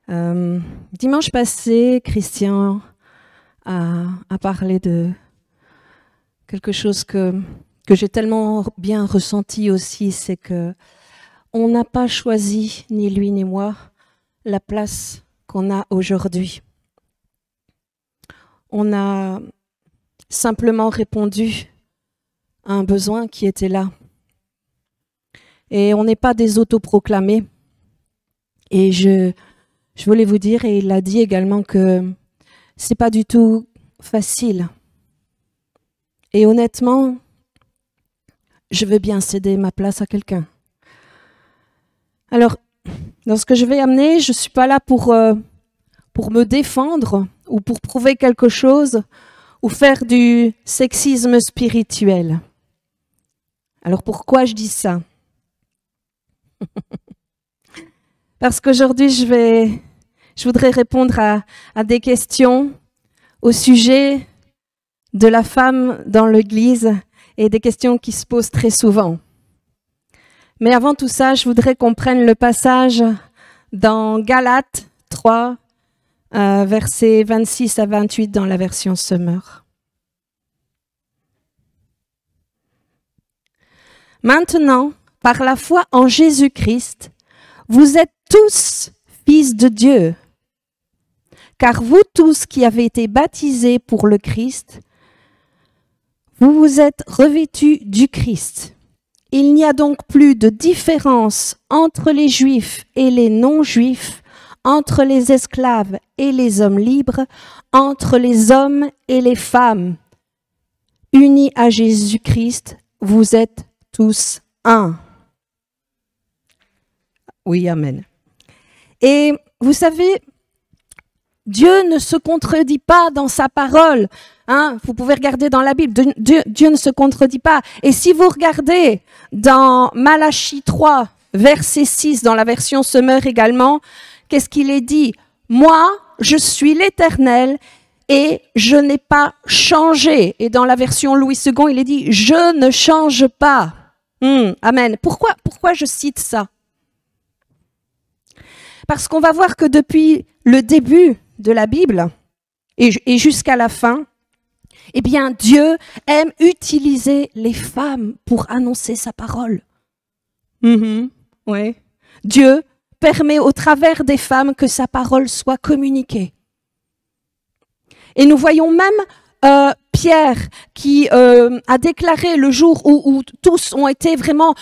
Dimanche passé, Christian a parlé de quelque chose que j'ai tellement bien ressenti aussi, c'est que on n'a pas choisi, ni lui ni moi, la place qu'on a aujourd'hui. On a simplement répondu à un besoin qui était là. Et on n'est pas des autoproclamés. Et je voulais vous dire, et il a dit également, que c'est pas du tout facile. Et honnêtement, je veux bien céder ma place à quelqu'un. Alors, dans ce que je vais amener, je ne suis pas là pour me défendre ou pour prouver quelque chose ou faire du sexisme spirituel. Alors pourquoi je dis ça? Parce qu'aujourd'hui, je voudrais répondre à des questions au sujet de la femme dans l'Église et des questions qui se posent très souvent. Mais avant tout ça, je voudrais qu'on prenne le passage dans Galates 3, versets 26 à 28 dans la version Summer. Maintenant, par la foi en Jésus-Christ, vous êtes tous fils de Dieu, car vous tous qui avez été baptisés pour le Christ, vous vous êtes revêtus du Christ. Il n'y a donc plus de différence entre les Juifs et les non-Juifs, entre les esclaves et les hommes libres, entre les hommes et les femmes. Unis à Jésus-Christ, vous êtes tous un. Oui, amen. Et vous savez, Dieu ne se contredit pas dans sa parole. Vous pouvez regarder dans la Bible, Dieu ne se contredit pas. Et si vous regardez dans Malachie 3, verset 6, dans la version Summer également, qu'est-ce qu'il est dit? Moi, je suis l'Éternel et je n'ai pas changé. Et dans la version Louis II, il est dit, je ne change pas. Amen. Pourquoi je cite ça? Parce qu'on va voir que depuis le début de la Bible et jusqu'à la fin, eh bien, Dieu aime utiliser les femmes pour annoncer sa parole. Ouais. Dieu permet au travers des femmes que sa parole soit communiquée. Et nous voyons même Pierre qui a déclaré le jour où tous ont été vraiment,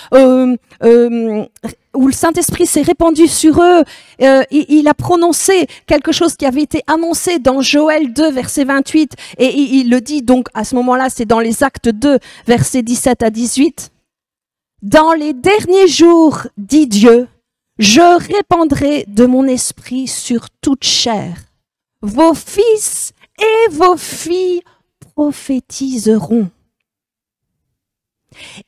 où le Saint-Esprit s'est répandu sur eux, il a prononcé quelque chose qui avait été annoncé dans Joël 2, verset 28, et il le dit donc à ce moment-là, c'est dans les Actes 2, versets 17 à 18. Dans les derniers jours, dit Dieu, je répandrai de mon esprit sur toute chair. Vos fils et vos filles prophétiseront.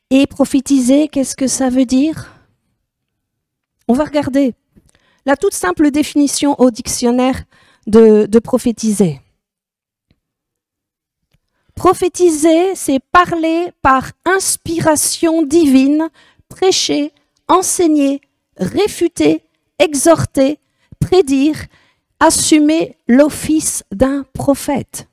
Et prophétiser, qu'est-ce que ça veut dire? On va regarder la toute simple définition au dictionnaire de prophétiser. Prophétiser, c'est parler par inspiration divine, prêcher, enseigner, réfuter, exhorter, prédire, assumer l'office d'un prophète.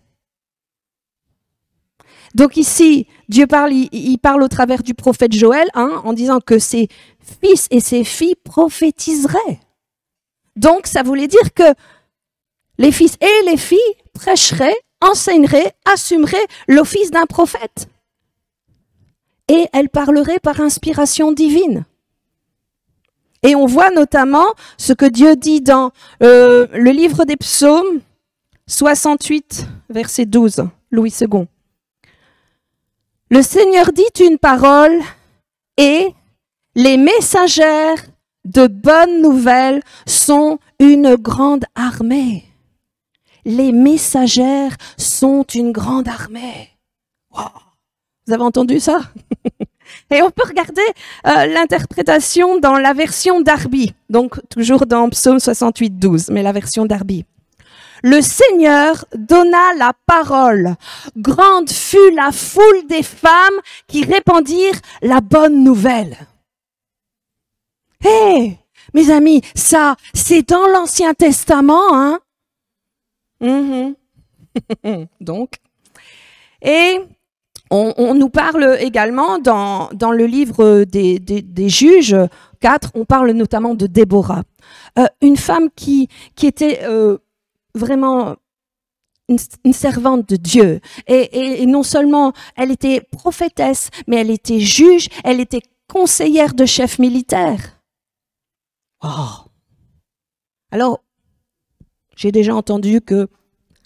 Donc ici, Dieu parle, il parle au travers du prophète Joël, en disant que ses fils et ses filles prophétiseraient. Donc ça voulait dire que les fils et les filles prêcheraient, enseigneraient, assumeraient l'office d'un prophète. Et elles parleraient par inspiration divine. Et on voit notamment ce que Dieu dit dans le livre des psaumes 68, verset 12, Louis II. Le Seigneur dit une parole et les messagères de bonnes nouvelles sont une grande armée. Les messagères sont une grande armée. Wow. Vous avez entendu ça? Et on peut regarder l'interprétation dans la version Darby, donc toujours dans Psaume 68, 12, mais la version Darby. Le Seigneur donna la parole. Grande fut la foule des femmes qui répandirent la bonne nouvelle. Hey, Mes amis, ça, c'est dans l'Ancien Testament, hein. Mhm. Donc, et on nous parle également dans le livre des Juges 4, on parle notamment de Déborah, une femme qui était vraiment une servante de Dieu. Et non seulement elle était prophétesse, mais elle était juge, elle était conseillère de chef militaire. Oh. Alors, j'ai déjà entendu que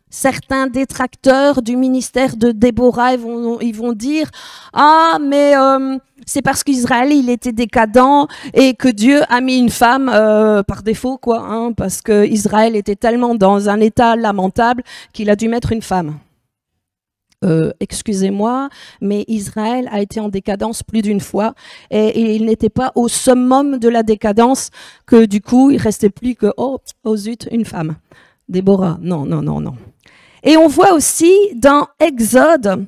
certains détracteurs du ministère de Déborah, ils vont dire « Ah, mais c'est parce qu'Israël, il était décadent et que Dieu a mis une femme par défaut, quoi, hein, parce qu'Israël était tellement dans un état lamentable qu'il a dû mettre une femme. » Excusez-moi, mais Israël a été en décadence plus d'une fois et il n'était pas au summum de la décadence que du coup, il restait plus que « Oh zut, une femme. » Déborah, non, non, non, non. Et on voit aussi dans Exode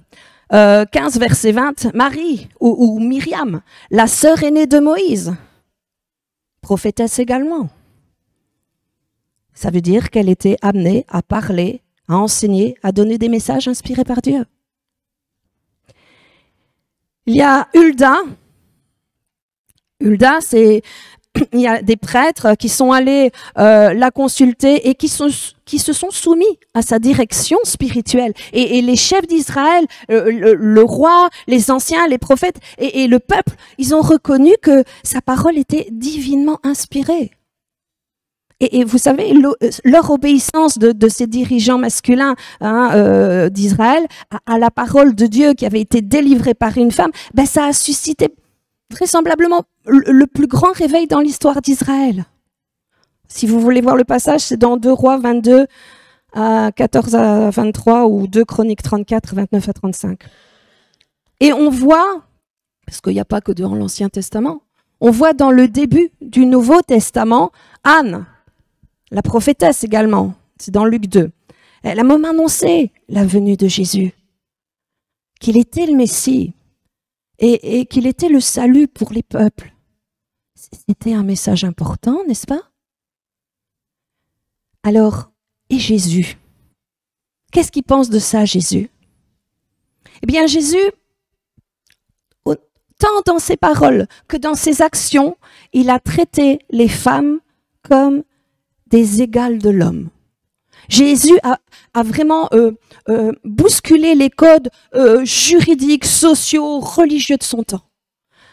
15, verset 20, Marie ou Myriam, la sœur aînée de Moïse, prophétesse également. Ça veut dire qu'elle était amenée à parler, à enseigner, à donner des messages inspirés par Dieu. Il y a Hulda. Hulda, c'est... Il y a des prêtres qui sont allés la consulter et qui se sont soumis à sa direction spirituelle. Et les chefs d'Israël, le roi, les anciens, les prophètes et le peuple, ils ont reconnu que sa parole était divinement inspirée. Et vous savez, leur obéissance de ces dirigeants masculins d'Israël à la parole de Dieu qui avait été délivrée par une femme, ben ça a suscité vraisemblablement le plus grand réveil dans l'histoire d'Israël. Si vous voulez voir le passage, c'est dans 2 Rois 22, 14 à 23 ou 2 Chroniques 34, 29 à 35. Et on voit, parce qu'il n'y a pas que dans l'Ancien Testament, on voit dans le début du Nouveau Testament, Anne, la prophétesse également, c'est dans Luc 2. Elle a même annoncé la venue de Jésus, qu'il était le Messie et qu'il était le salut pour les peuples. C'était un message important, n'est-ce pas? Alors, et Jésus? Qu'est-ce qu'il pense de ça, Jésus? Eh bien, Jésus, tant dans ses paroles que dans ses actions, il a traité les femmes comme des égales de l'homme. Jésus a vraiment bousculé les codes juridiques, sociaux, religieux de son temps.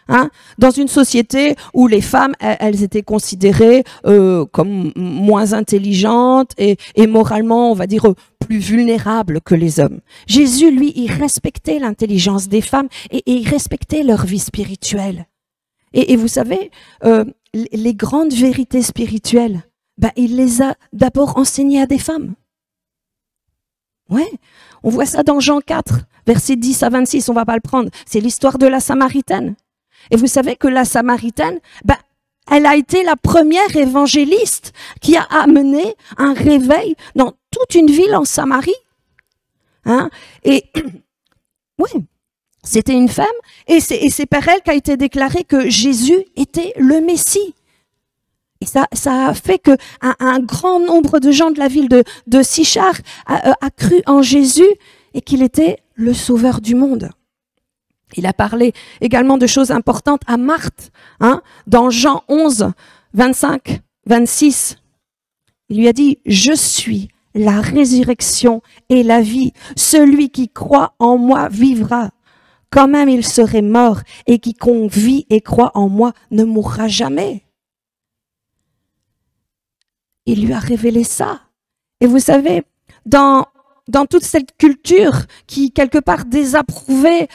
Hein, dans une société où les femmes, elles étaient considérées comme moins intelligentes et moralement, on va dire, plus vulnérables que les hommes. Jésus, lui, il respectait l'intelligence des femmes et il respectait leur vie spirituelle. Et vous savez, les grandes vérités spirituelles, ben, il les a d'abord enseignées à des femmes. Ouais, on voit ça dans Jean 4, versets 10 à 26, on va pas le prendre. C'est l'histoire de la Samaritaine. Et vous savez que la Samaritaine, ben, elle a été la première évangéliste qui a amené un réveil dans toute une ville en Samarie. Hein? Et ouais, c'était une femme et c'est par elle qu'a été déclaré que Jésus était le Messie. Et ça a fait que un grand nombre de gens de la ville de Sichar a cru en Jésus et qu'il était le sauveur du monde. Il a parlé également de choses importantes à Marthe, hein, dans Jean 11, 25, 26. Il lui a dit « Je suis la résurrection et la vie. Celui qui croit en moi vivra. Quand même il serait mort, et quiconque vit et croit en moi ne mourra jamais. » Il lui a révélé ça. Et vous savez, dans toute cette culture qui, quelque part, désapprouvait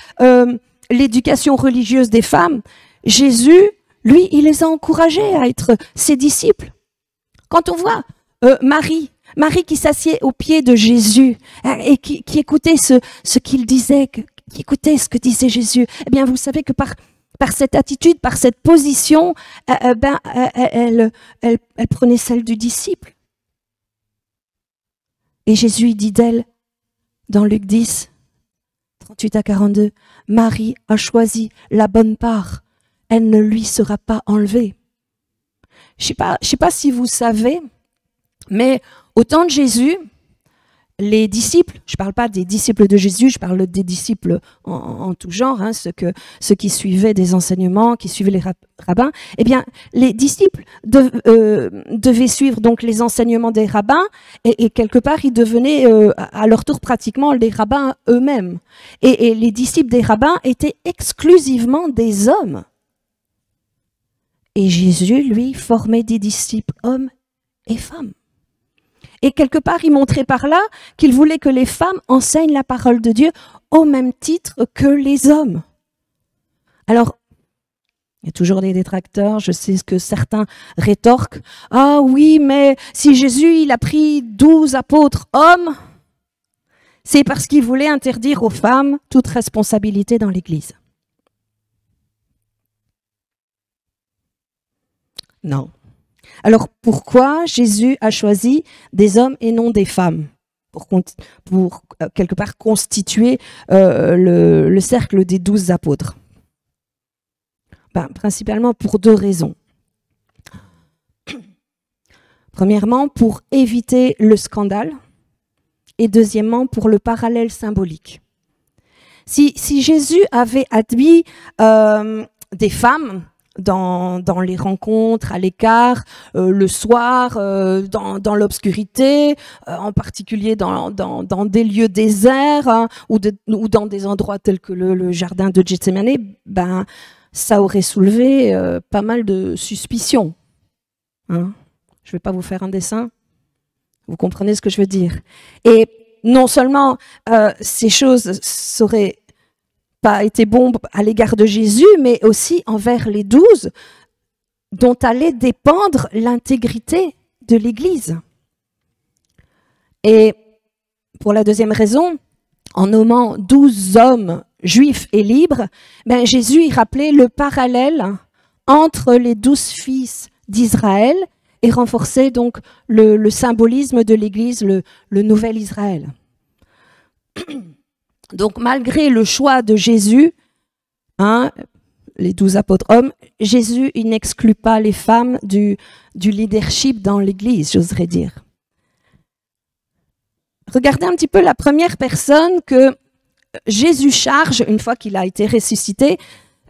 l'éducation religieuse des femmes, Jésus, lui, il les a encouragés à être ses disciples. Quand on voit Marie qui s'assied aux pieds de Jésus et qui écoutait ce qu'il disait, qui écoutait ce que disait Jésus, eh bien, vous savez que par cette attitude, par cette position, elle prenait celle du disciple. Et Jésus dit d'elle, dans Luc 10, 38 à 42, « Marie a choisi la bonne part, elle ne lui sera pas enlevée. » Je sais pas si vous savez, mais au temps de Jésus, les disciples, je ne parle pas des disciples de Jésus, je parle des disciples en tout genre, hein, ceux qui suivaient des enseignements, qui suivaient les rabbins, eh bien, les disciples devaient suivre donc les enseignements des rabbins et quelque part, ils devenaient à leur tour pratiquement les rabbins eux-mêmes. Et les disciples des rabbins étaient exclusivement des hommes. Et Jésus, lui, formait des disciples hommes et femmes. Et quelque part, il montrait par là qu'il voulait que les femmes enseignent la parole de Dieu au même titre que les hommes. Alors, il y a toujours des détracteurs, je sais ce que certains rétorquent. « Ah oui, mais si Jésus, il a pris 12 apôtres hommes, c'est parce qu'il voulait interdire aux femmes toute responsabilité dans l'Église. » Non. Alors pourquoi Jésus a choisi des hommes et non des femmes pour quelque part constituer le cercle des 12 apôtres? Principalement pour deux raisons. Premièrement, pour éviter le scandale et deuxièmement, pour le parallèle symbolique. Si Jésus avait admis des femmes dans les rencontres, à l'écart, le soir, dans l'obscurité, en particulier dans des lieux déserts hein, ou dans des endroits tels que le jardin de Gethsémani, ça aurait soulevé pas mal de suspicions. Hein. Je ne vais pas vous faire un dessin, vous comprenez ce que je veux dire. Et non seulement ces choses seraient pas été bon à l'égard de Jésus, mais aussi envers les 12, dont allait dépendre l'intégrité de l'Église. Et pour la deuxième raison, en nommant 12 hommes juifs et libres, Jésus y rappelait le parallèle entre les 12 fils d'Israël et renforçait donc le symbolisme de l'Église, le nouvel Israël. Donc, malgré le choix de Jésus, hein, les 12 apôtres hommes, Jésus il n'exclut pas les femmes du leadership dans l'Église, j'oserais dire. Regardez un petit peu la première personne que Jésus charge, une fois qu'il a été ressuscité.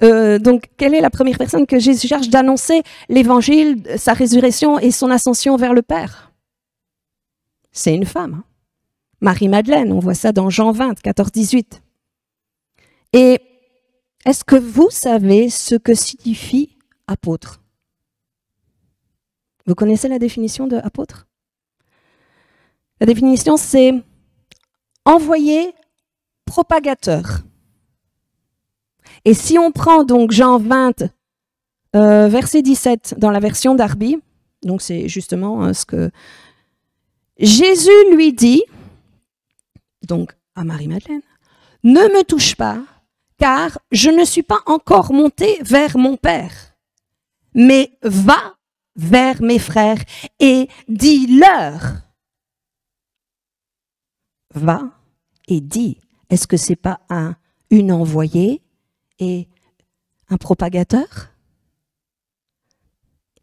Donc, quelle est la première personne que Jésus charge d'annoncer l'évangile, sa résurrection et son ascension vers le Père? C'est une femme. Hein. Marie-Madeleine, on voit ça dans Jean 20, 14-18. Et est-ce que vous savez ce que signifie apôtre? Vous connaissez la définition de apôtre? La définition, c'est envoyé, propagateur. Et si on prend donc Jean 20, verset 17, dans la version Darby, donc c'est justement ce que Jésus lui dit, donc à Marie-Madeleine, « Ne me touche pas, car je ne suis pas encore monté vers mon Père, mais va vers mes frères et dis-leur. » Va et dis. Est-ce que c'est pas une envoyée et un propagateur?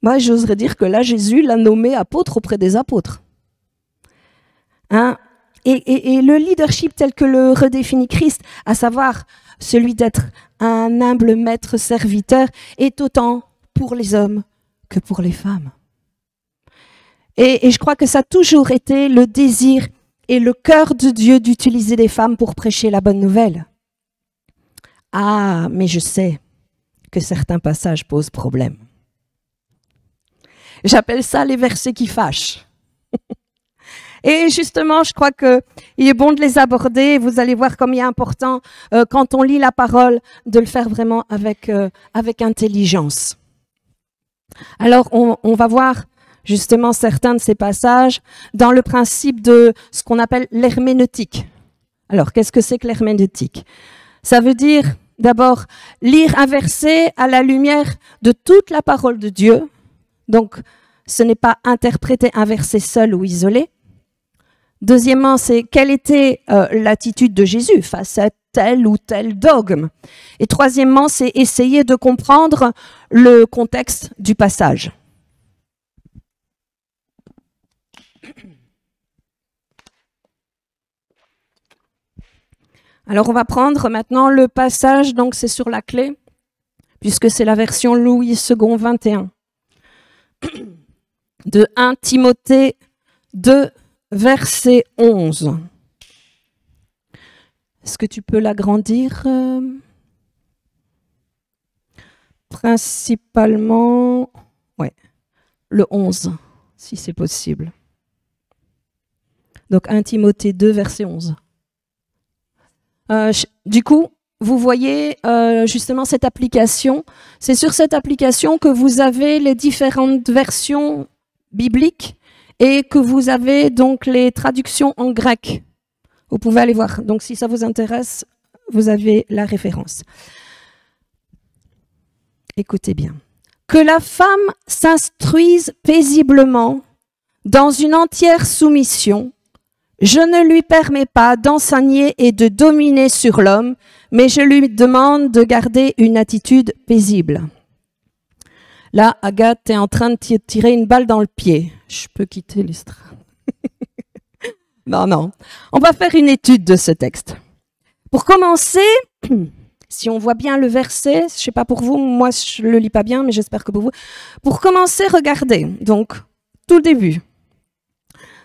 Moi, j'oserais dire que là, Jésus l'a nommé apôtre auprès des apôtres. Hein? Et le leadership tel que le redéfinit Christ, à savoir celui d'être un humble maître serviteur, est autant pour les hommes que pour les femmes. Et je crois que ça a toujours été le désir et le cœur de Dieu d'utiliser des femmes pour prêcher la bonne nouvelle. Ah, mais je sais que certains passages posent problème. J'appelle ça les versets qui fâchent. Et justement, je crois qu'il est bon de les aborder. Vous allez voir comme il est important, quand on lit la parole, de le faire vraiment avec intelligence. Alors, on va voir justement certains de ces passages dans le principe de ce qu'on appelle l'herméneutique. Alors, qu'est-ce que c'est que l'herméneutique? Ça veut dire, d'abord, lire un verset à la lumière de toute la parole de Dieu. Donc, ce n'est pas interpréter un verset seul ou isolé. Deuxièmement, c'est quelle était l'attitude de Jésus face à tel ou tel dogme. Et troisièmement, c'est essayer de comprendre le contexte du passage. Alors on va prendre maintenant le passage, donc c'est sur la clé, puisque c'est la version Louis II 21, de 1 Timothée 2, verset 11. Est-ce que tu peux l'agrandir principalement, ouais, le 11, si c'est possible. Donc 1 Timothée 2, verset 11. Du coup, vous voyez justement cette application. C'est sur cette application que vous avez les différentes versions bibliques et que vous avez donc les traductions en grec. Vous pouvez aller voir. Donc si ça vous intéresse, vous avez la référence. Écoutez bien. Que la femme s'instruise paisiblement dans une entière soumission. Je ne lui permets pas d'enseigner et de dominer sur l'homme, mais je lui demande de garder une attitude paisible. Là, Agathe est en train de tirer une balle dans le pied. Je peux quitter l'estrade. Non. On va faire une étude de ce texte. Pour commencer, si on voit bien le verset, je ne sais pas pour vous, moi je ne le lis pas bien, mais j'espère que pour vous. Pour commencer, regardez, donc, tout le début.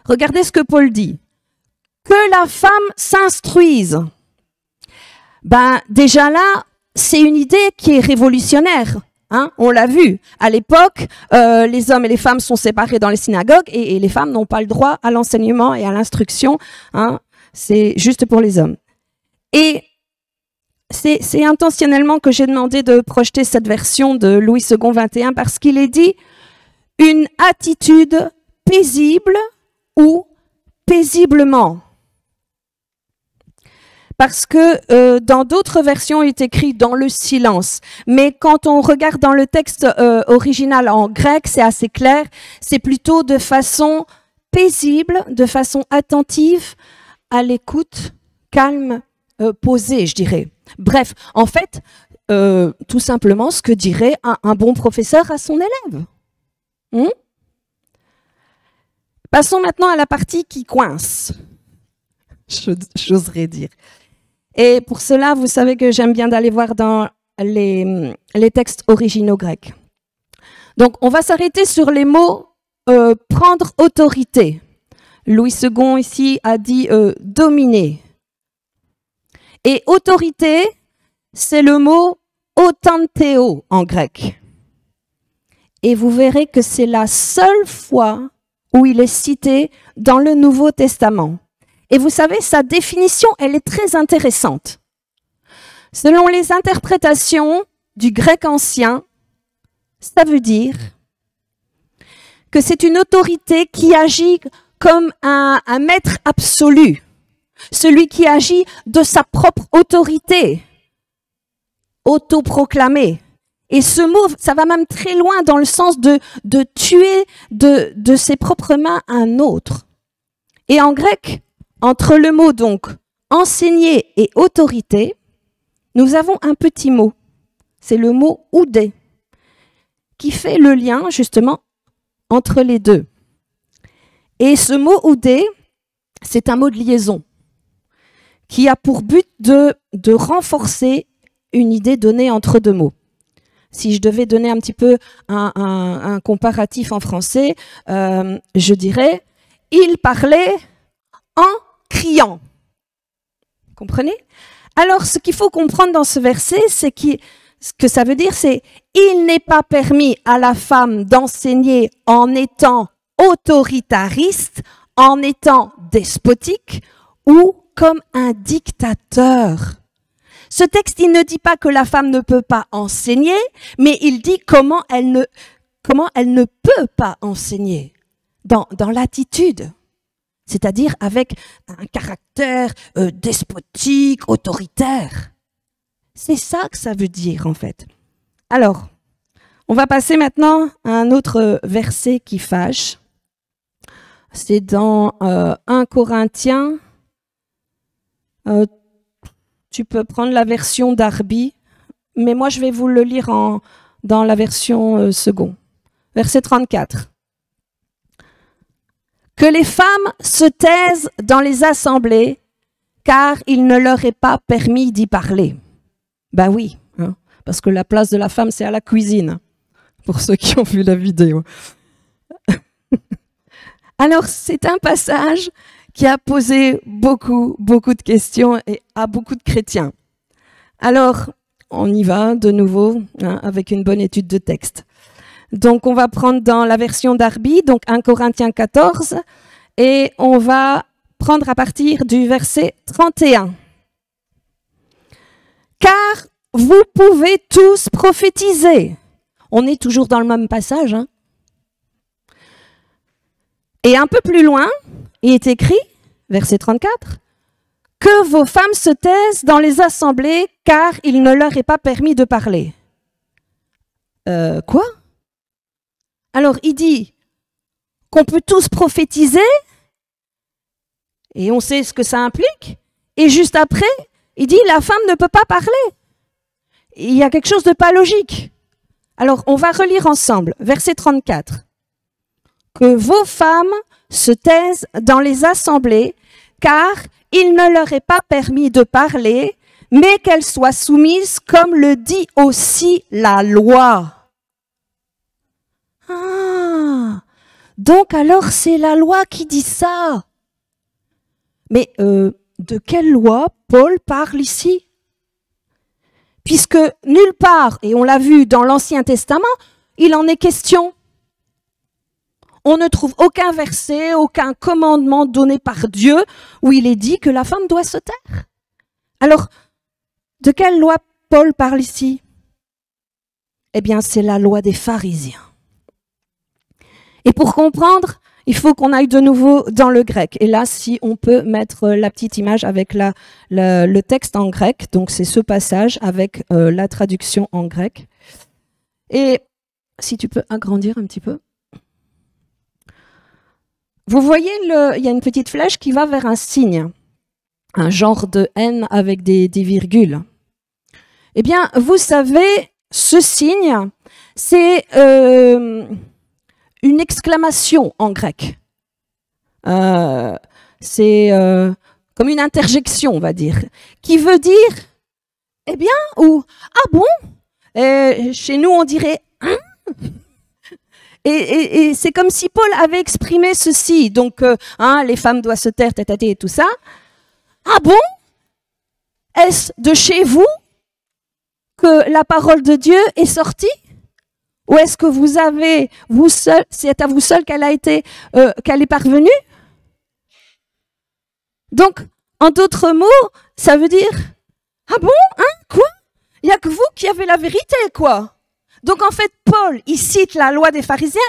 Regardez ce que Paul dit. Que la femme s'instruise. Ben, déjà là, c'est une idée qui est révolutionnaire. Hein, on l'a vu. À l'époque, les hommes et les femmes sont séparés dans les synagogues et les femmes n'ont pas le droit à l'enseignement et à l'instruction. Hein, c'est juste pour les hommes. Et c'est intentionnellement que j'ai demandé de projeter cette version de Louis II 21 parce qu'il est dit une attitude paisible ou paisiblement. Parce que dans d'autres versions, il est écrit dans le silence. Mais quand on regarde dans le texte original en grec, c'est assez clair. C'est plutôt de façon paisible, de façon attentive, à l'écoute, calme, posée, je dirais. Bref, en fait, tout simplement ce que dirait un bon professeur à son élève. Passons maintenant à la partie qui coince. J'oserais dire. Et pour cela, vous savez que j'aime bien d'aller voir dans les textes originaux grecs. Donc, on va s'arrêter sur les mots prendre autorité. Louis II ici a dit dominer. Et autorité, c'est le mot autantéo en grec. Et vous verrez que c'est la seule fois où il est cité dans le Nouveau Testament. Et vous savez, sa définition, elle est très intéressante. Selon les interprétations du grec ancien, ça veut dire que c'est une autorité qui agit comme un maître absolu, celui qui agit de sa propre autorité, autoproclamée. Et ce mot, ça va même très loin dans le sens de tuer de ses propres mains un autre. Et en grec, entre le mot donc enseigner et autorité, nous avons un petit mot. C'est le mot oudé, qui fait le lien justement entre les deux. Et ce mot oudé, c'est un mot de liaison qui a pour but de renforcer une idée donnée entre deux mots. Si je devais donner un petit peu un comparatif en français, je dirais « il parlait en criant ». Comprenez? Alors, ce qu'il faut comprendre dans ce verset, c'est ce que ça veut dire, c'est « il n'est pas permis à la femme d'enseigner en étant autoritariste, en étant despotique ou comme un dictateur ». Ce texte, il ne dit pas que la femme ne peut pas enseigner, mais il dit comment elle ne peut pas enseigner dans l'attitude, c'est-à-dire avec un caractère despotique, autoritaire. C'est ça que ça veut dire en fait. Alors, on va passer maintenant à un autre verset qui fâche. C'est dans 1 Corinthiens. Tu peux prendre la version Darby, mais moi je vais vous le lire dans la version second. Verset 34. Que les femmes se taisent dans les assemblées, car il ne leur est pas permis d'y parler. Ben oui, hein, parce que la place de la femme, c'est à la cuisine, pour ceux qui ont vu la vidéo. Alors, c'est un passage qui a posé beaucoup de questions à beaucoup de chrétiens. Alors, on y va de nouveau, hein, avec une bonne étude de texte. Donc, on va prendre dans la version Darby, donc 1 Corinthiens 14, et on va prendre à partir du verset 31. Car vous pouvez tous prophétiser. On est toujours dans le même passage, hein. Et un peu plus loin, il est écrit, verset 34, « Que vos femmes se taisent dans les assemblées, car il ne leur est pas permis de parler. » Quoi? Alors, il dit qu'on peut tous prophétiser, et on sait ce que ça implique, et juste après, il dit « La femme ne peut pas parler. » Il y a quelque chose de pas logique. Alors, on va relire ensemble, verset 34. Que vos femmes se taisent dans les assemblées, car il ne leur est pas permis de parler, mais qu'elles soient soumises comme le dit aussi la loi. Ah, donc alors c'est la loi qui dit ça. Mais de quelle loi Paul parle ici? Puisque nulle part, et on l'a vu dans l'Ancien Testament, il en est question. On ne trouve aucun verset, aucun commandement donné par Dieu où il est dit que la femme doit se taire. Alors, de quelle loi Paul parle ici? Eh bien, c'est la loi des pharisiens. Et pour comprendre, il faut qu'on aille de nouveau dans le grec. Et là, si on peut mettre la petite image avec le texte en grec, donc c'est ce passage avec la traduction en grec. Et si tu peux agrandir un petit peu. Vous voyez, il y a une petite flèche qui va vers un signe, un genre de N avec des virgules. Eh bien, vous savez, ce signe, c'est une exclamation en grec. C'est comme une interjection, on va dire, qui veut dire, eh bien, ou ah bon, chez nous on dirait hein. Et c'est comme si Paul avait exprimé ceci. Donc, hein, les femmes doivent se taire, tataté et tout ça. Ah bon? Est-ce de chez vous que la parole de Dieu est sortie? Ou est-ce que vous avez, vous seul, c'est à vous seul qu'elle a été, qu'elle est parvenue? Donc, en d'autres mots, ça veut dire, ah bon? Hein? Quoi? Il n'y a que vous qui avez la vérité, quoi. Donc en fait, Paul, il cite la loi des pharisiens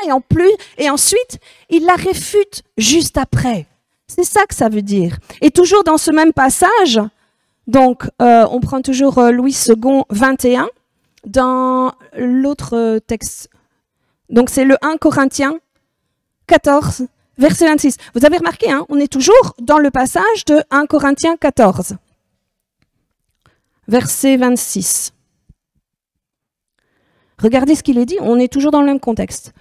et ensuite, il la réfute juste après. C'est ça que ça veut dire. Et toujours dans ce même passage, donc on prend toujours Louis II 21 dans l'autre texte. Donc c'est le 1 Corinthiens 14, verset 26. Vous avez remarqué, hein, on est toujours dans le passage de 1 Corinthiens 14, verset 26. Regardez ce qu'il est dit, on est toujours dans le même contexte.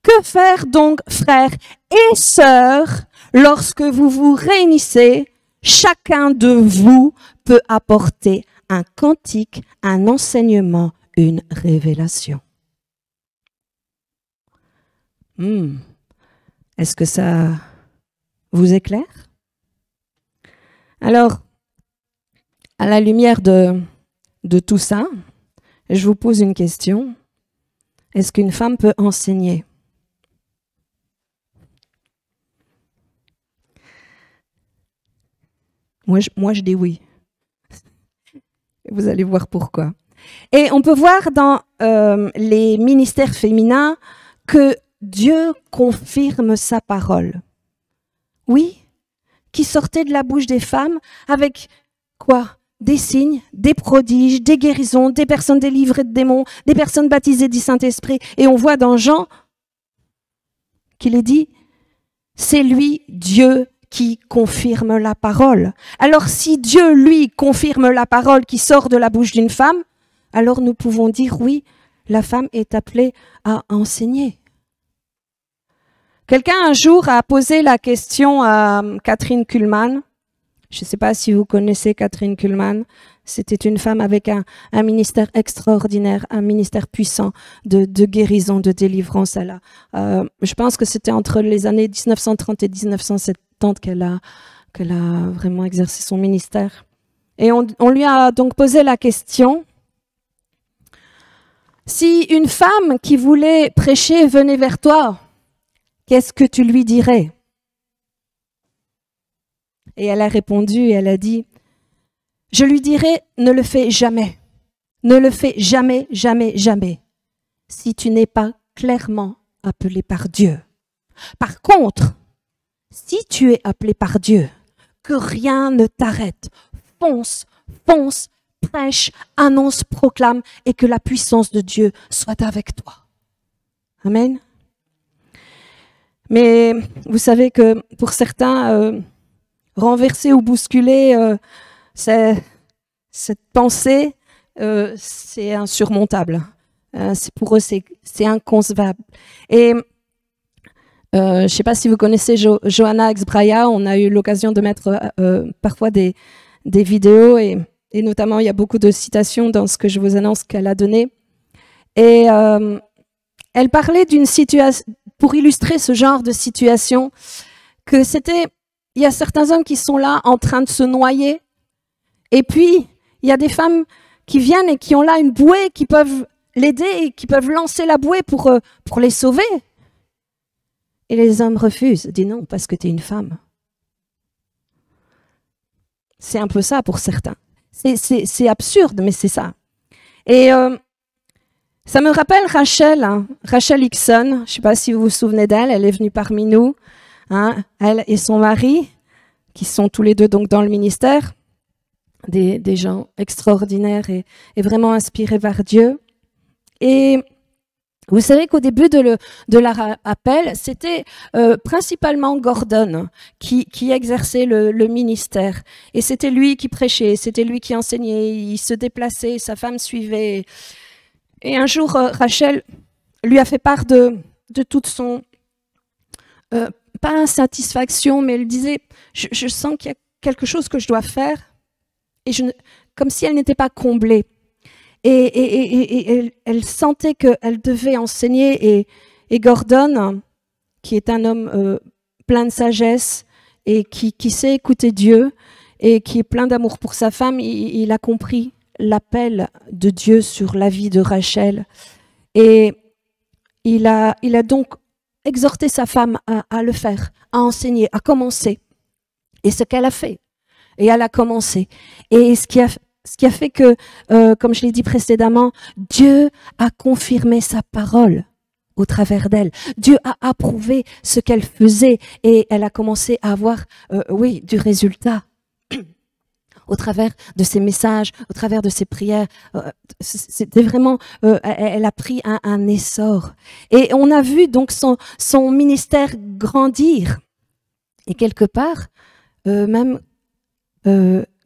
Que faire donc, frères et sœurs, lorsque vous vous réunissez, chacun de vous peut apporter un cantique, un enseignement, une révélation. Est-ce que ça vous éclaire? Alors, à la lumière de tout ça, je vous pose une question. Est-ce qu'une femme peut enseigner? Moi, je dis oui. Vous allez voir pourquoi. Et on peut voir dans les ministères féminins que Dieu confirme sa parole. Oui, qui sortait de la bouche des femmes avec quoi? Des signes, des prodiges, des guérisons, des personnes délivrées de démons, des personnes baptisées du Saint-Esprit. Et on voit dans Jean qu'il est dit, c'est lui, Dieu, qui confirme la parole. Alors si Dieu, lui, confirme la parole qui sort de la bouche d'une femme, alors nous pouvons dire oui, la femme est appelée à enseigner. Quelqu'un un jour a posé la question à Catherine Kuhlman, Je ne sais pas si vous connaissez Kathryn Kuhlman. C'était une femme avec un ministère extraordinaire, un ministère puissant de guérison, de délivrance. Je pense que c'était entre les années 1930 et 1970 qu'elle a vraiment exercé son ministère. Et on lui a donc posé la question, si une femme qui voulait prêcher venait vers toi, qu'est-ce que tu lui dirais? Et elle a répondu, et elle a dit, je lui dirais, ne le fais jamais. Ne le fais jamais, jamais, jamais, si tu n'es pas clairement appelé par Dieu. Par contre, si tu es appelé par Dieu, que rien ne t'arrête. Fonce, fonce, prêche, annonce, proclame, et que la puissance de Dieu soit avec toi. Amen. Mais vous savez que pour certains, renverser ou bousculer cette pensée, c'est insurmontable. Pour eux, c'est inconcevable. Et je ne sais pas si vous connaissez Johanna Exbraya. On a eu l'occasion de mettre parfois des vidéos et notamment il y a beaucoup de citations dans ce que je vous annonce qu'elle a donné. Et elle parlait d'une situation, pour illustrer ce genre de situation, que il y a certains hommes qui sont là en train de se noyer, et puis il y a des femmes qui viennent et qui ont là une bouée, qui peuvent l'aider et qui peuvent lancer la bouée pour les sauver. Et les hommes refusent, disent non, parce que tu es une femme. C'est un peu ça pour certains. C'est absurde, mais c'est ça. Et ça me rappelle Rachel, Rachel Hickson. Je ne sais pas si vous vous souvenez d'elle, elle est venue parmi nous. Elle et son mari, qui sont tous les deux donc dans le ministère, des gens extraordinaires et vraiment inspirés par Dieu. Et vous savez qu'au début de leur appel, c'était principalement Gordon qui exerçait le ministère. Et c'était lui qui prêchait, c'était lui qui enseignait, il se déplaçait, sa femme suivait. Et un jour, Rachel lui a fait part de toute son... pas insatisfaction, mais elle disait, je sens qu'il y a quelque chose que je dois faire, et comme si elle n'était pas comblée. Et elle sentait qu'elle devait enseigner, et Gordon, qui est un homme plein de sagesse et qui sait écouter Dieu et qui est plein d'amour pour sa femme, il a compris l'appel de Dieu sur la vie de Rachel. Et il a donc exhorté sa femme à le faire, à enseigner, à commencer. Et ce qu'elle a fait. Et elle a commencé. Et ce qui a fait que, comme je l'ai dit précédemment, Dieu a confirmé sa parole au travers d'elle. Dieu a approuvé ce qu'elle faisait et elle a commencé à avoir, du résultat. Au travers de ses messages, au travers de ses prières, c'était vraiment, elle a pris un essor. Et on a vu donc son ministère grandir. Et quelque part, même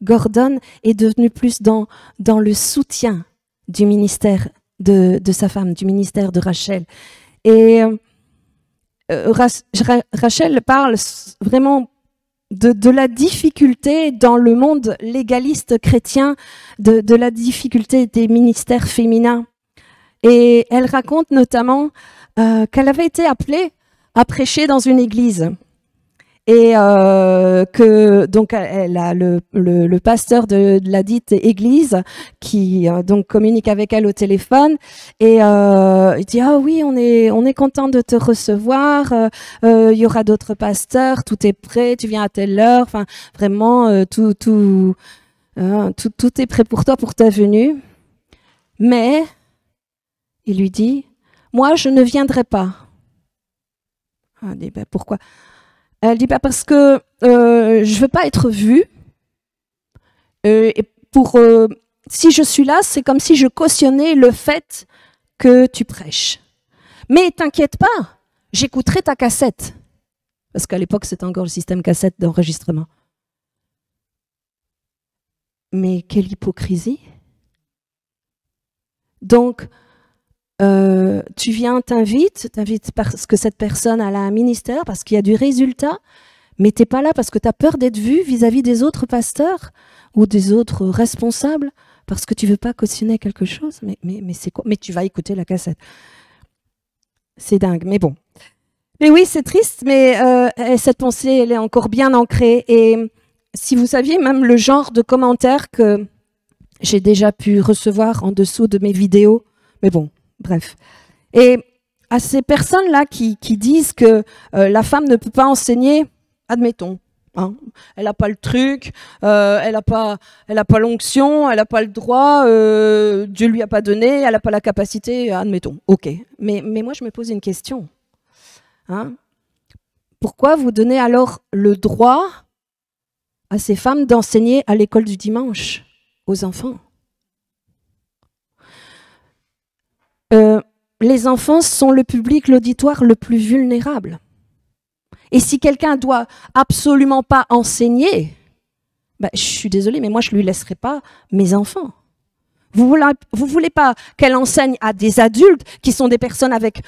Gordon est devenu plus dans le soutien du ministère de sa femme, du ministère de Rachel. Et Rachel parle vraiment de la difficulté dans le monde légaliste chrétien, de la difficulté des ministères féminins. Et elle raconte notamment qu'elle avait été appelée à prêcher dans une église. Et que donc elle a le pasteur de la dite église qui donc communique avec elle au téléphone et il dit ah oui on est content de te recevoir, il y aura d'autres pasteurs, tout est prêt, tu viens à telle heure, enfin vraiment tout est prêt pour toi pour ta venue, mais il lui dit moi je ne viendrai pas. Elle dit ben, pourquoi? Elle dit parce que je veux pas être vue. Et si je suis là, c'est comme si je cautionnais le fait que tu prêches. Mais t'inquiète pas, j'écouterai ta cassette. Parce qu'à l'époque, c'était encore le système cassette d'enregistrement. Mais quelle hypocrisie! Donc, tu viens, t'invites parce que cette personne a un ministère, parce qu'il y a du résultat, Mais t'es pas là parce que tu as peur d'être vu vis-à-vis des autres pasteurs ou des autres responsables, parce que tu veux pas cautionner quelque chose. Mais c'est quoi? Mais tu vas écouter la cassette. C'est dingue, mais bon. Mais oui, c'est triste, mais cette pensée, elle est encore bien ancrée. Et si vous saviez même le genre de commentaires que j'ai déjà pu recevoir en dessous de mes vidéos, mais bon, bref. Et à ces personnes-là qui disent que la femme ne peut pas enseigner, admettons, hein, elle n'a pas le truc, elle n'a pas l'onction, elle n'a pas le droit, Dieu lui a pas donné, elle n'a pas la capacité, admettons, ok. Mais moi, je me pose une question. Hein? Pourquoi vous donnez alors le droit à ces femmes d'enseigner à l'école du dimanche aux enfants? Les enfants sont le public, l'auditoire le plus vulnérable. Et si quelqu'un doit absolument pas enseigner, ben, je suis désolée, mais moi je lui laisserai pas mes enfants. Vous voulez pas qu'elle enseigne à des adultes qui sont des personnes avec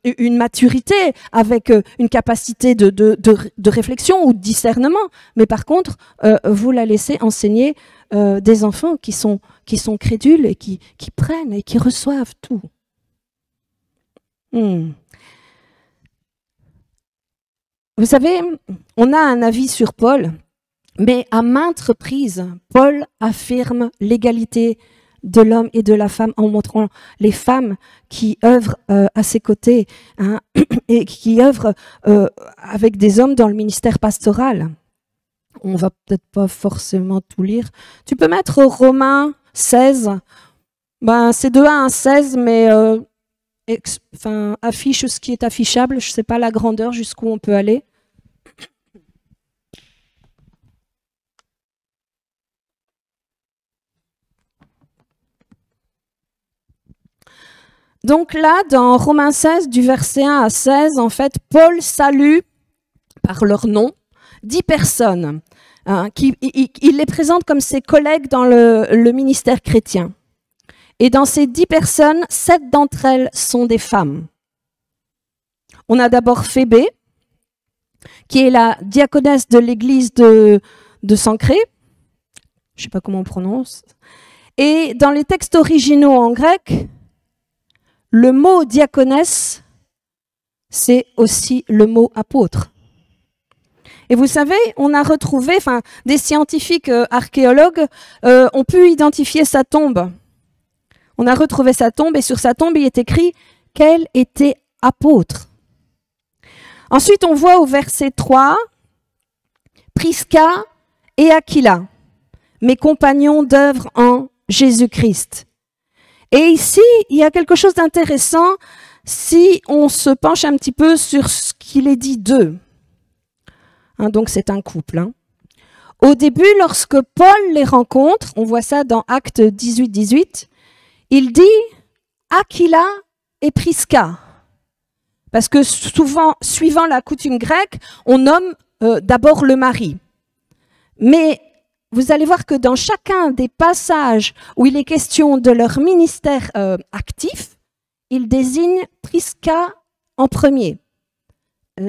une maturité, avec une capacité de réflexion ou de discernement. Mais par contre, vous la laissez enseigner des enfants qui sont crédules et qui prennent et qui reçoivent tout. Vous savez, on a un avis sur Paul, mais à maintes reprises, Paul affirme l'égalité de l'homme et de la femme en montrant les femmes qui œuvrent à ses côtés, hein, et qui œuvrent avec des hommes dans le ministère pastoral. On va peut-être pas forcément tout lire. Tu peux mettre Romains 16. Ben, c'est de 1 à 16, mais affiche ce qui est affichable. Je ne sais pas la grandeur jusqu'où on peut aller. Donc là, dans Romains 16, du verset 1 à 16, en fait, Paul salue par leur nom 10 personnes. Hein, il les présente comme ses collègues dans le ministère chrétien. Et dans ces 10 personnes, 7 d'entre elles sont des femmes. On a d'abord Phébé, qui est la diaconesse de l'église de Sancré. Je ne sais pas comment on prononce. Et dans les textes originaux en grec, le mot diaconesse, c'est aussi le mot apôtre. Et vous savez, on a retrouvé, des scientifiques archéologues ont pu identifier sa tombe. On a retrouvé sa tombe et sur sa tombe, il est écrit qu'elle était apôtre. Ensuite, on voit au verset 3, Prisca et Aquila, mes compagnons d'œuvre en Jésus-Christ. Et ici, il y a quelque chose d'intéressant si on se penche un petit peu sur ce qu'il est dit d'eux. Hein, donc c'est un couple. Hein. Au début, lorsque Paul les rencontre, on voit ça dans Actes 18-18, il dit Aquila et Prisca. Parce que souvent, suivant la coutume grecque, on nomme d'abord le mari. Mais vous allez voir que dans chacun des passages où il est question de leur ministère actif, il désigne Prisca en premier.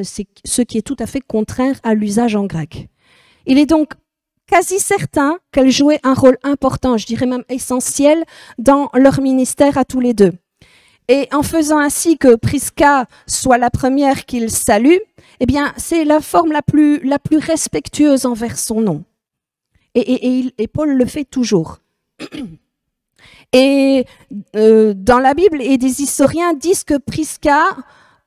C'est ce qui est tout à fait contraire à l'usage en grec. Il est donc quasi certain qu'elle jouait un rôle important, je dirais même essentiel, dans leur ministère à tous les deux. Et en faisant ainsi que Prisca soit la première qu'il salue, eh bien, c'est la forme la plus respectueuse envers son nom. Et Paul le fait toujours. Et dans la Bible, et des historiens disent que Prisca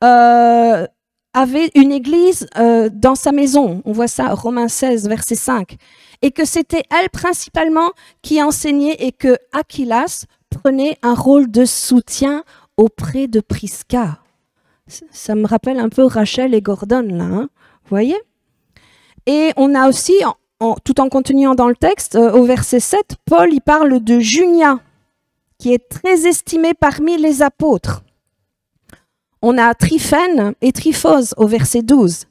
avait une église dans sa maison. On voit ça, Romains 16, verset 5. Et que c'était elle principalement qui enseignait et que Aquilas prenait un rôle de soutien auprès de Prisca. Ça me rappelle un peu Rachel et Gordon, là, hein, vous voyez? Et on a aussi, tout en continuant dans le texte, au verset 7, Paul y parle de Junia, qui est très estimée parmi les apôtres. On a Tryphène et Tryphose au verset 12.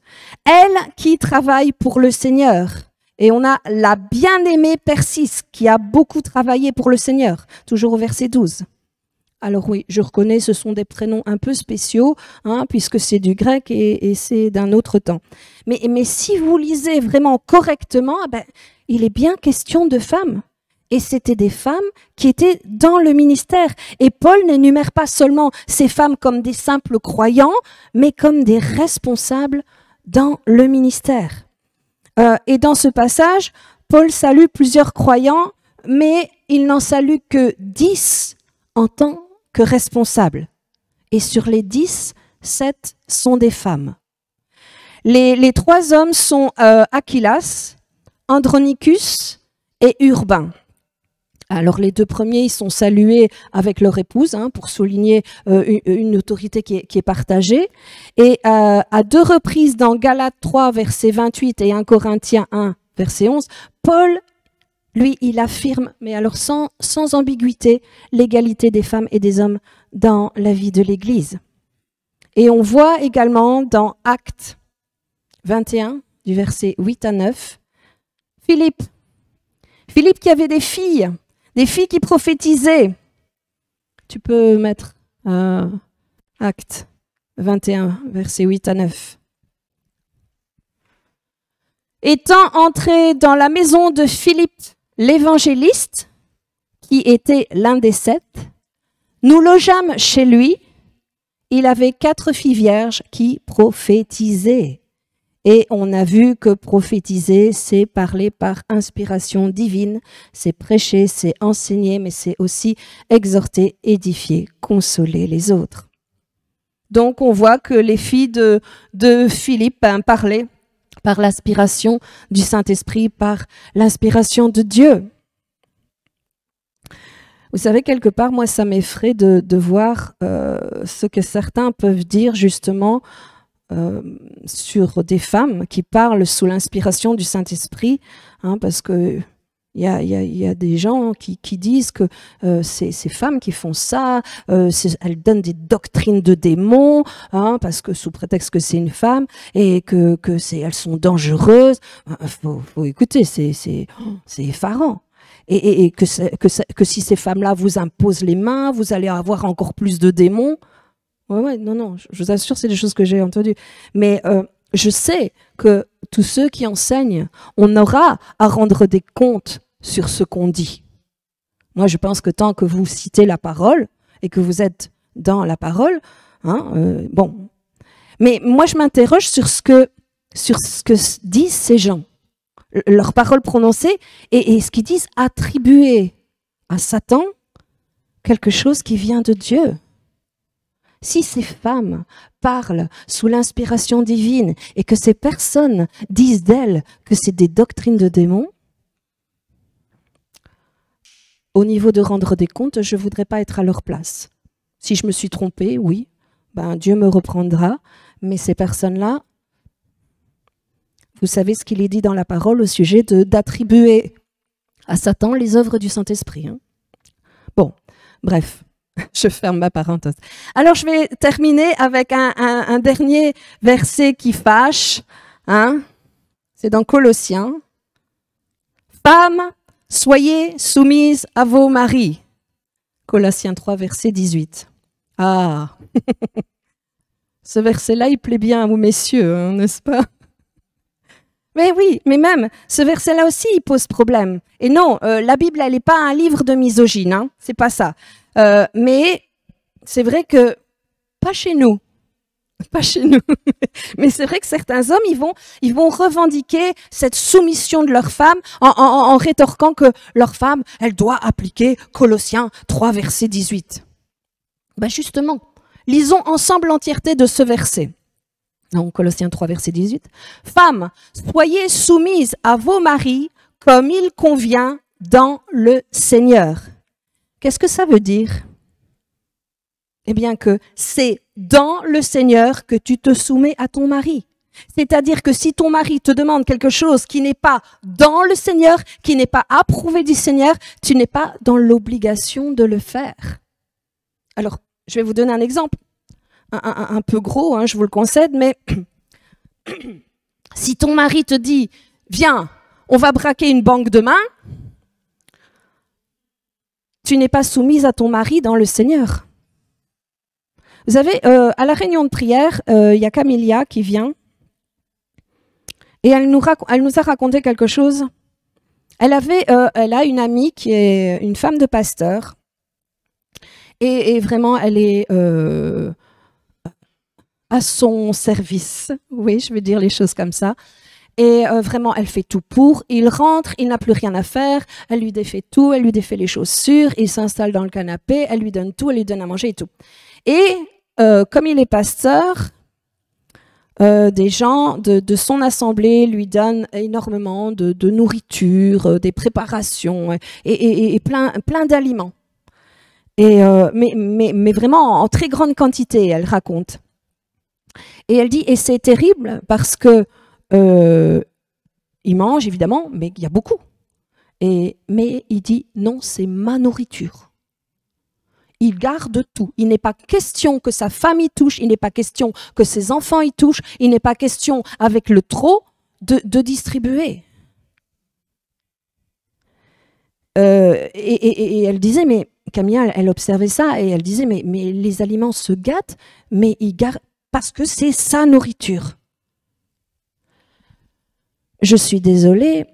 Elle qui travaille pour le Seigneur. Et on a la bien-aimée Persis qui a beaucoup travaillé pour le Seigneur, toujours au verset 12. Alors oui, je reconnais, ce sont des prénoms un peu spéciaux, hein, puisque c'est du grec et c'est d'un autre temps. Mais si vous lisez vraiment correctement, eh ben, il est bien question de femmes. Et c'était des femmes qui étaient dans le ministère. Et Paul n'énumère pas seulement ces femmes comme des simples croyants, mais comme des responsables dans le ministère. Et dans ce passage, Paul salue plusieurs croyants, mais il n'en salue que 10 en tant que responsables. Et sur les 10, 7 sont des femmes. Les 3 hommes sont Achillas, Andronicus et Urbain. Alors les 2 premiers, ils sont salués avec leur épouse, hein, pour souligner une autorité qui est partagée. Et à 2 reprises dans Galates 3, verset 28 et 1 Corinthiens 1, verset 11, Paul, lui, il affirme, mais alors sans ambiguïté, l'égalité des femmes et des hommes dans la vie de l'Église. Et on voit également dans Actes 21, du verset 8 à 9, Philippe qui avait des filles qui prophétisaient. Tu peux mettre Actes 21, versets 8 à 9. Étant entré dans la maison de Philippe l'évangéliste, qui était l'un des 7, nous logeâmes chez lui. Il avait 4 filles vierges qui prophétisaient. Et on a vu que prophétiser, c'est parler par inspiration divine, c'est prêcher, c'est enseigner, mais c'est aussi exhorter, édifier, consoler les autres. Donc on voit que les filles de Philippe parlaient par l'inspiration du Saint-Esprit, par l'inspiration de Dieu. Vous savez, quelque part, moi, ça m'effraie de voir ce que certains peuvent dire justement sur des femmes qui parlent sous l'inspiration du Saint-Esprit, hein, parce que il y a des gens qui disent que ces femmes qui font ça, elles donnent des doctrines de démons, hein, parce que sous prétexte que c'est une femme et que elles sont dangereuses. Faut écouter, c'est effarant. Et que si ces femmes-là vous imposent les mains, vous allez avoir encore plus de démons. Ouais, non, je vous assure, c'est des choses que j'ai entendues. Mais je sais que tous ceux qui enseignent, on aura à rendre des comptes sur ce qu'on dit. Moi, je pense que tant que vous citez la parole et que vous êtes dans la parole, hein, bon. Mais moi, je m'interroge sur ce que disent ces gens, leurs paroles prononcées et ce qu'ils disent attribuer à Satan quelque chose qui vient de Dieu. Si ces femmes parlent sous l'inspiration divine et que ces personnes disent d'elles que c'est des doctrines de démons, au niveau de rendre des comptes, je ne voudrais pas être à leur place. Si je me suis trompée, oui, ben Dieu me reprendra, mais ces personnes-là, vous savez ce qu'il est dit dans la parole au sujet d'attribuer à Satan les œuvres du Saint-Esprit. Hein. Bon, bref. Je ferme ma parenthèse. Alors, je vais terminer avec un dernier verset qui fâche. Hein? C'est dans Colossiens. Femmes, soyez soumises à vos maris. Colossiens 3, verset 18. Ah, ce verset-là, il plaît bien à vous, messieurs, hein, n'est-ce pas? Mais oui, mais même, ce verset-là aussi, il pose problème. Et non, la Bible, elle n'est pas un livre de misogyne, hein, c'est pas ça. Mais c'est vrai que, pas chez nous, mais c'est vrai que certains hommes, ils vont revendiquer cette soumission de leur femme en rétorquant que leur femme, elle doit appliquer Colossiens 3, verset 18. Ben justement, lisons ensemble l'entièreté de ce verset. Donc, Colossiens 3, verset 18. Femmes, soyez soumises à vos maris comme il convient dans le Seigneur. Qu'est-ce que ça veut dire? Eh bien que c'est dans le Seigneur que tu te soumets à ton mari. C'est-à-dire que si ton mari te demande quelque chose qui n'est pas dans le Seigneur, qui n'est pas approuvé du Seigneur, tu n'es pas dans l'obligation de le faire. Alors, je vais vous donner un exemple. Un peu gros, hein, je vous le concède, mais si ton mari te dit « Viens, on va braquer une banque demain », tu n'es pas soumise à ton mari dans le Seigneur. Vous savez, à la réunion de prière, il y a Camélia qui vient et elle nous a raconté quelque chose. Elle a une amie qui est une femme de pasteur et vraiment, elle est à son service. Oui, je vais dire les choses comme ça. Et vraiment, elle fait tout pour. Il rentre, il n'a plus rien à faire. Elle lui défait tout, elle lui défait les chaussures. Il s'installe dans le canapé, elle lui donne tout, elle lui donne à manger et tout. Et comme il est pasteur, des gens de son assemblée lui donnent énormément de nourriture, des préparations et plein d'aliments. Mais vraiment en très grande quantité, elle raconte. Et elle dit, et c'est terrible parce que il mange évidemment, mais il y a beaucoup. Mais il dit, non, c'est ma nourriture. Il garde tout. Il n'est pas question que sa femme y touche, il n'est pas question que ses enfants y touchent, il n'est pas question, avec le trop, de distribuer. Et elle disait, mais Camilla, elle observait ça, et elle disait, mais les aliments se gâtent, mais ils gardent, parce que c'est sa nourriture. Je suis désolée,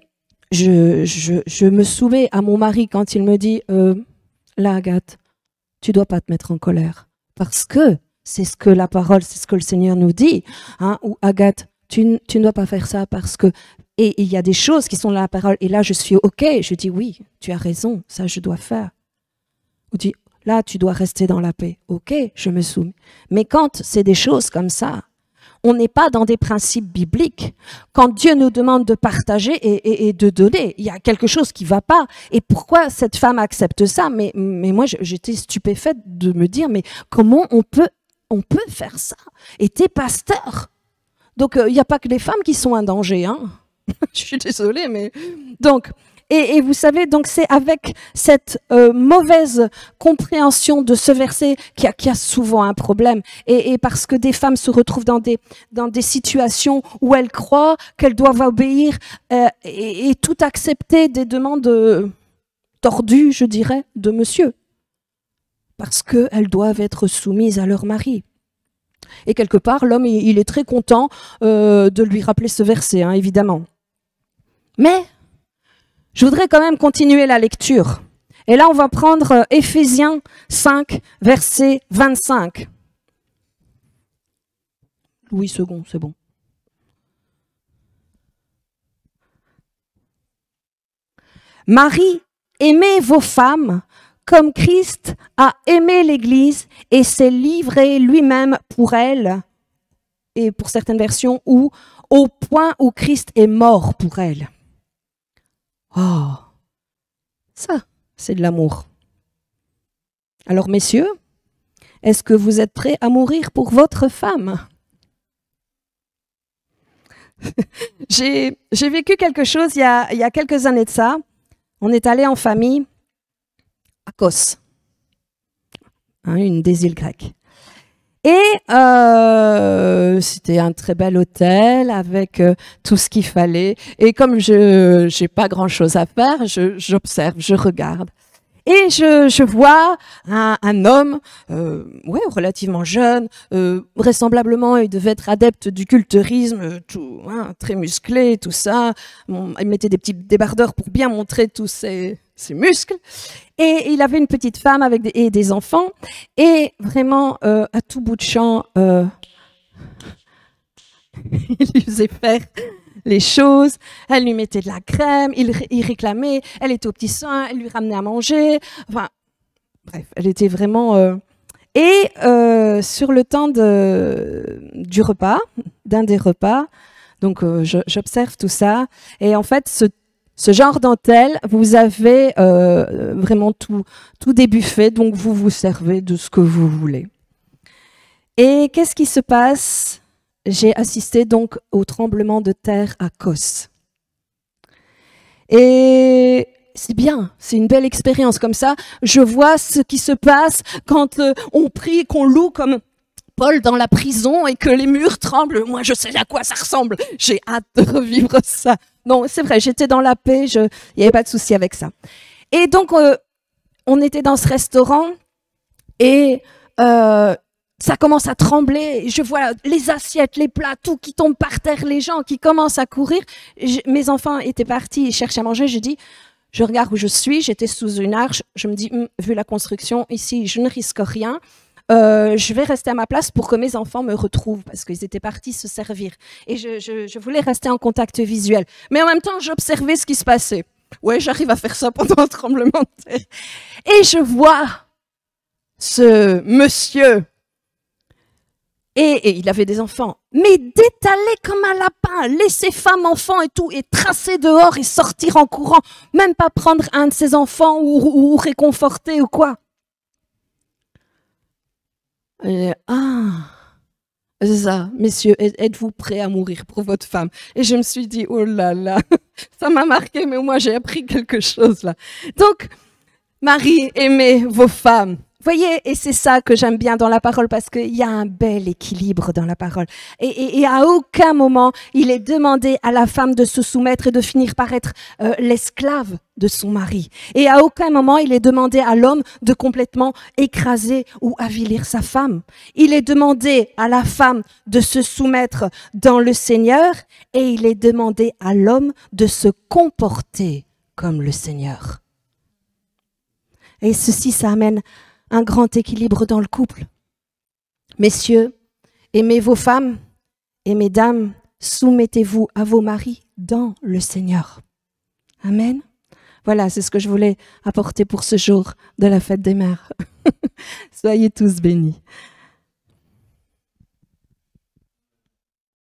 je me soumets à mon mari quand il me dit, là, Agathe, tu dois pas te mettre en colère. Parce que c'est ce que la parole, c'est ce que le Seigneur nous dit. Hein, ou Agathe, tu ne dois pas faire ça parce que... Et il y a des choses qui sont dans la parole. Et là, je suis OK. Je dis oui, tu as raison, ça je dois faire. Ou dis, là, tu dois rester dans la paix. OK, je me soumets. Mais quand c'est des choses comme ça, on n'est pas dans des principes bibliques. Quand Dieu nous demande de partager et de donner, il y a quelque chose qui ne va pas. Et pourquoi cette femme accepte ça? Mais moi, j'étais stupéfaite de me dire, mais comment on peut faire ça? Et t'es pasteur. Donc, il n'y a pas que les femmes qui sont un danger. Hein. Je suis désolée, mais... Donc... Et vous savez, donc c'est avec cette mauvaise compréhension de ce verset qu'il y a souvent un problème. Et parce que des femmes se retrouvent dans des situations où elles croient qu'elles doivent obéir et tout accepter des demandes tordues, je dirais, de monsieur. Parce qu'elles doivent être soumises à leur mari. Et quelque part, l'homme, il est très content de lui rappeler ce verset, hein, évidemment. Mais... je voudrais quand même continuer la lecture. Et là, on va prendre Éphésiens 5, verset 25. Louis II, c'est bon. Marie, aimez vos femmes comme Christ a aimé l'Église et s'est livré lui-même pour elle, et pour certaines versions, ou au point où Christ est mort pour elle. Oh, ça, c'est de l'amour. Alors, messieurs, est-ce que vous êtes prêts à mourir pour votre femme? J'ai vécu quelque chose il y a quelques années de ça. On est allé en famille à Kos, hein, une des îles grecques. Et c'était un très bel hôtel avec tout ce qu'il fallait. Et comme je n'ai pas grand-chose à faire, j'observe, je regarde. Et je vois un homme relativement jeune, vraisemblablement, il devait être adepte du culturisme, tout, hein, très musclé, tout ça. Il mettait des petits débardeurs pour bien montrer tous ses muscles. Et il avait une petite femme avec des enfants. Et vraiment, à tout bout de champ, il lui faisait faire les choses. Elle lui mettait de la crème, il réclamait, elle était au petit sein, elle lui ramenait à manger. Enfin, bref, elle était vraiment... Et sur le temps du repas, d'un des repas, donc j'observe tout ça. Et en fait, ce genre d'hôtel, vous avez vraiment tout des buffets, donc vous vous servez de ce que vous voulez. Et qu'est-ce qui se passe? J'ai assisté donc au tremblement de terre à Kos. Et c'est bien, c'est une belle expérience comme ça. Je vois ce qui se passe quand on prie, qu'on loue comme Paul dans la prison et que les murs tremblent. Moi, je sais à quoi ça ressemble. J'ai hâte de revivre ça. Non, c'est vrai, j'étais dans la paix, il n'y avait pas de souci avec ça. Et donc, on était dans ce restaurant et ça commence à trembler. Je vois les assiettes, les plats, tout qui tombe par terre, les gens qui commencent à courir. Mes enfants étaient partis, ils cherchaient à manger. Je dis, je regarde où je suis, j'étais sous une arche. Je me dis, vu la construction ici, je ne risque rien. Je vais rester à ma place pour que mes enfants me retrouvent parce qu'ils étaient partis se servir. Et je voulais rester en contact visuel. Mais en même temps, j'observais ce qui se passait. Ouais, j'arrive à faire ça pendant un tremblement de terre. Et je vois ce monsieur. Et il avait des enfants, mais détalé comme un lapin, laisser femme, enfant et tout, et tracer dehors et sortir en courant, même pas prendre un de ses enfants ou réconforter ou quoi. C'est ça, messieurs, êtes-vous prêts à mourir pour votre femme? Et je me suis dit, oh là là, ça m'a marqué, mais moi j'ai appris quelque chose là. Donc, Marie, aimez vos femmes. Voyez, et c'est ça que j'aime bien dans la parole, parce qu'il y a un bel équilibre dans la parole. Et à aucun moment, il est demandé à la femme de se soumettre et de finir par être l'esclave de son mari. Et à aucun moment, il est demandé à l'homme de complètement écraser ou avilir sa femme. Il est demandé à la femme de se soumettre dans le Seigneur, et il est demandé à l'homme de se comporter comme le Seigneur. Et ceci, ça amène un grand équilibre dans le couple. Messieurs, aimez vos femmes et mesdames, soumettez-vous à vos maris dans le Seigneur. Amen. Voilà, c'est ce que je voulais apporter pour ce jour de la fête des mères. Soyez tous bénis.